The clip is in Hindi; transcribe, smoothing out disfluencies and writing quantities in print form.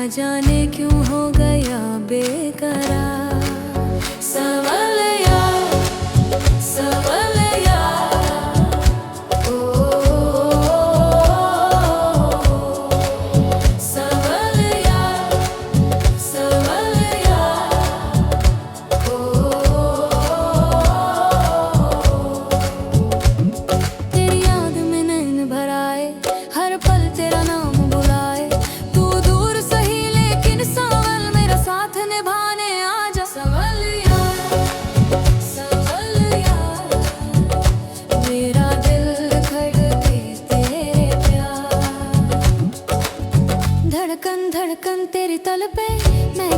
जाने क्यों हो गया बेकरार। सवलिया सवलिया ओ सवलिया सवलिया ओ। तेरी याद में नैन भर आए, हर पल तेरा नाम बुलाए। तू दूर सही लेकिन सावल मेरा साथ निभाने आजा। सवलिया सवलिया मेरा दिल धड़के तेरे प्यार। धड़कन धड़कन तेरी तलपे, मैं